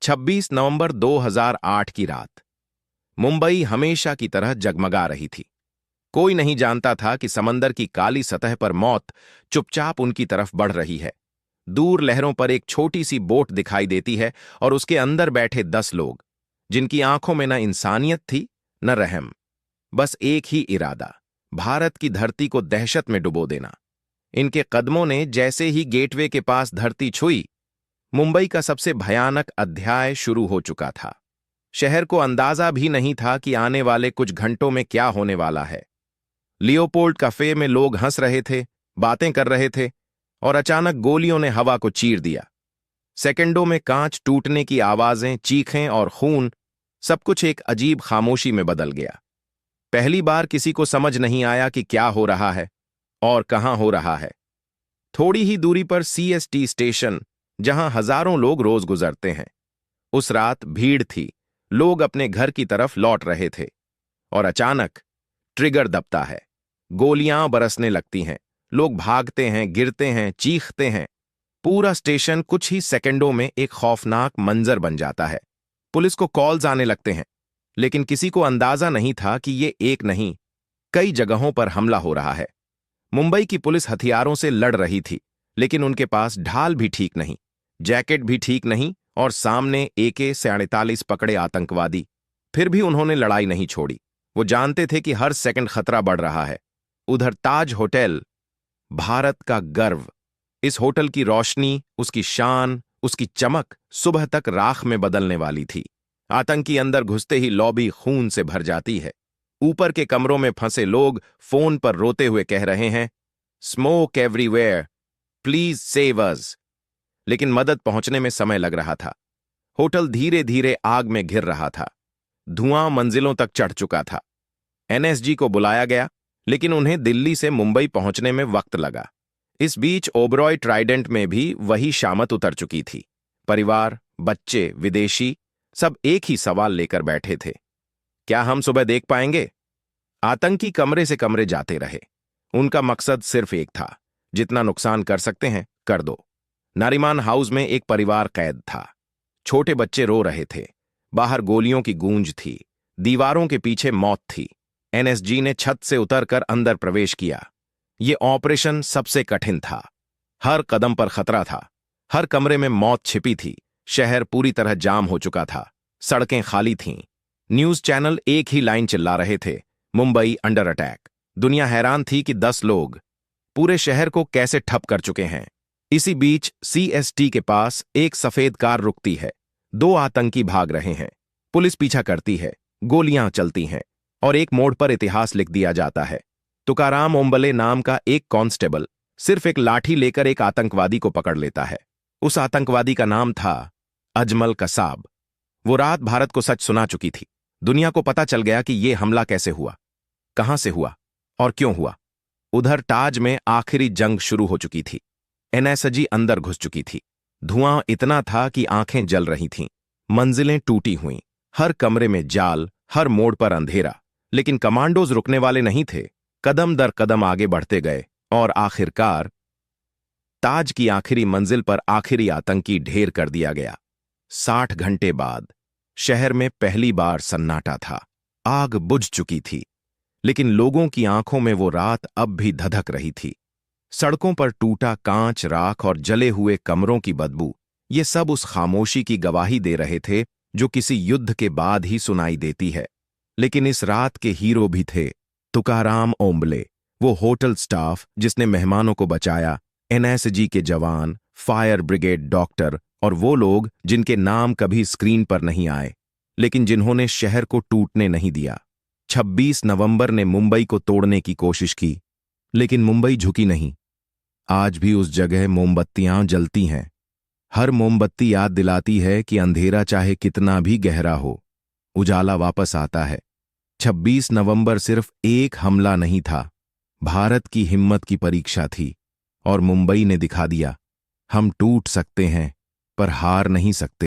26 नवंबर 2008 की रात। मुंबई हमेशा की तरह जगमगा रही थी। कोई नहीं जानता था कि समंदर की काली सतह पर मौत चुपचाप उनकी तरफ बढ़ रही है। दूर लहरों पर एक छोटी सी बोट दिखाई देती है और उसके अंदर बैठे 10 लोग, जिनकी आंखों में न इंसानियत थी न रहम, बस एक ही इरादा, भारत की धरती को दहशत में डुबो देना। इनके कदमों ने जैसे ही गेटवे के पास धरती छुई, मुंबई का सबसे भयानक अध्याय शुरू हो चुका था। शहर को अंदाजा भी नहीं था कि आने वाले कुछ घंटों में क्या होने वाला है। लियोपोल्ड कैफे में लोग हंस रहे थे, बातें कर रहे थे, और अचानक गोलियों ने हवा को चीर दिया। सेकंडों में कांच टूटने की आवाजें, चीखें और खून, सब कुछ एक अजीब खामोशी में बदल गया। पहली बार किसी को समझ नहीं आया कि क्या हो रहा है और कहां हो रहा है। थोड़ी ही दूरी पर सीएसटी स्टेशन, जहां हजारों लोग रोज गुजरते हैं, उस रात भीड़ थी। लोग अपने घर की तरफ लौट रहे थे और अचानक ट्रिगर दबता है। गोलियां बरसने लगती हैं, लोग भागते हैं, गिरते हैं, चीखते हैं। पूरा स्टेशन कुछ ही सेकंडों में एक खौफनाक मंजर बन जाता है। पुलिस को कॉल्स आने लगते हैं, लेकिन किसी को अंदाजा नहीं था कि ये एक नहीं, कई जगहों पर हमला हो रहा है। मुंबई की पुलिस हथियारों से लड़ रही थी, लेकिन उनके पास ढाल भी ठीक नहीं, जैकेट भी ठीक नहीं, और सामने AK-47 पकड़े आतंकवादी। फिर भी उन्होंने लड़ाई नहीं छोड़ी। वो जानते थे कि हर सेकंड खतरा बढ़ रहा है। उधर ताज होटल, भारत का गर्व, इस होटल की रोशनी, उसकी शान, उसकी चमक सुबह तक राख में बदलने वाली थी। आतंकी अंदर घुसते ही लॉबी खून से भर जाती है। ऊपर के कमरों में फंसे लोग फोन पर रोते हुए कह रहे हैं, smoke everywhere, please save us. लेकिन मदद पहुंचने में समय लग रहा था। होटल धीरे धीरे आग में घिर रहा था। धुआं मंजिलों तक चढ़ चुका था। NSG को बुलाया गया, लेकिन उन्हें दिल्ली से मुंबई पहुंचने में वक्त लगा। इस बीच ओबरॉय ट्राइडेंट में भी वही शामत उतर चुकी थी। परिवार, बच्चे, विदेशी, सब एक ही सवाल लेकर बैठे थे, क्या हम सुबह देख पाएंगे? आतंकी कमरे से कमरे जाते रहे। उनका मकसद सिर्फ एक था, जितना नुकसान कर सकते हैं कर दो। नारिमान हाउस में एक परिवार कैद था। छोटे बच्चे रो रहे थे। बाहर गोलियों की गूंज थी। दीवारों के पीछे मौत थी। NSG ने छत से उतरकर अंदर प्रवेश किया। ये ऑपरेशन सबसे कठिन था। हर कदम पर खतरा था। हर कमरे में मौत छिपी थी। शहर पूरी तरह जाम हो चुका था। सड़कें खाली थीं। न्यूज चैनल एक ही लाइन चिल्ला रहे थे, मुंबई अंडर अटैक। दुनिया हैरान थी कि 10 लोग पूरे शहर को कैसे ठप कर चुके हैं। इसी बीच CST के पास एक सफेद कार रुकती है। 2 आतंकी भाग रहे हैं। पुलिस पीछा करती है। गोलियां चलती हैं और एक मोड़ पर इतिहास लिख दिया जाता है। तुकाराम ओम्बले नाम का एक कांस्टेबल सिर्फ एक लाठी लेकर एक आतंकवादी को पकड़ लेता है। उस आतंकवादी का नाम था अजमल कसाब। वो रात भारत को सच सुना चुकी थी। दुनिया को पता चल गया कि यह हमला कैसे हुआ, कहां से हुआ और क्यों हुआ। उधर ताज में आखिरी जंग शुरू हो चुकी थी। NSG अंदर घुस चुकी थी। धुआं इतना था कि आंखें जल रही थीं। मंजिलें टूटी हुईं। हर कमरे में जाल, हर मोड़ पर अंधेरा। लेकिन कमांडोज रुकने वाले नहीं थे। कदम दर कदम आगे बढ़ते गए और आखिरकार ताज की आखिरी मंजिल पर आखिरी आतंकी ढेर कर दिया गया। 60 घंटे बाद शहर में पहली बार सन्नाटा था। आग बुझ चुकी थी, लेकिन लोगों की आंखों में वो रात अब भी धधक रही थी। सड़कों पर टूटा कांच, राख और जले हुए कमरों की बदबू, ये सब उस खामोशी की गवाही दे रहे थे जो किसी युद्ध के बाद ही सुनाई देती है। लेकिन इस रात के हीरो भी थे तुकाराम ओम्बले, वो होटल स्टाफ जिसने मेहमानों को बचाया, NSG के जवान, फायर ब्रिगेड डॉक्टर, और वो लोग जिनके नाम कभी स्क्रीन पर नहीं आए, लेकिन जिन्होंने शहर को टूटने नहीं दिया। 26 नवंबर ने मुंबई को तोड़ने की कोशिश की, लेकिन मुंबई झुकी नहीं। आज भी उस जगह मोमबत्तियां जलती हैं। हर मोमबत्ती याद दिलाती है कि अंधेरा चाहे कितना भी गहरा हो, उजाला वापस आता है। 26 नवंबर सिर्फ एक हमला नहीं था, भारत की हिम्मत की परीक्षा थी। और मुंबई ने दिखा दिया, हम टूट सकते हैं पर हार नहीं सकते।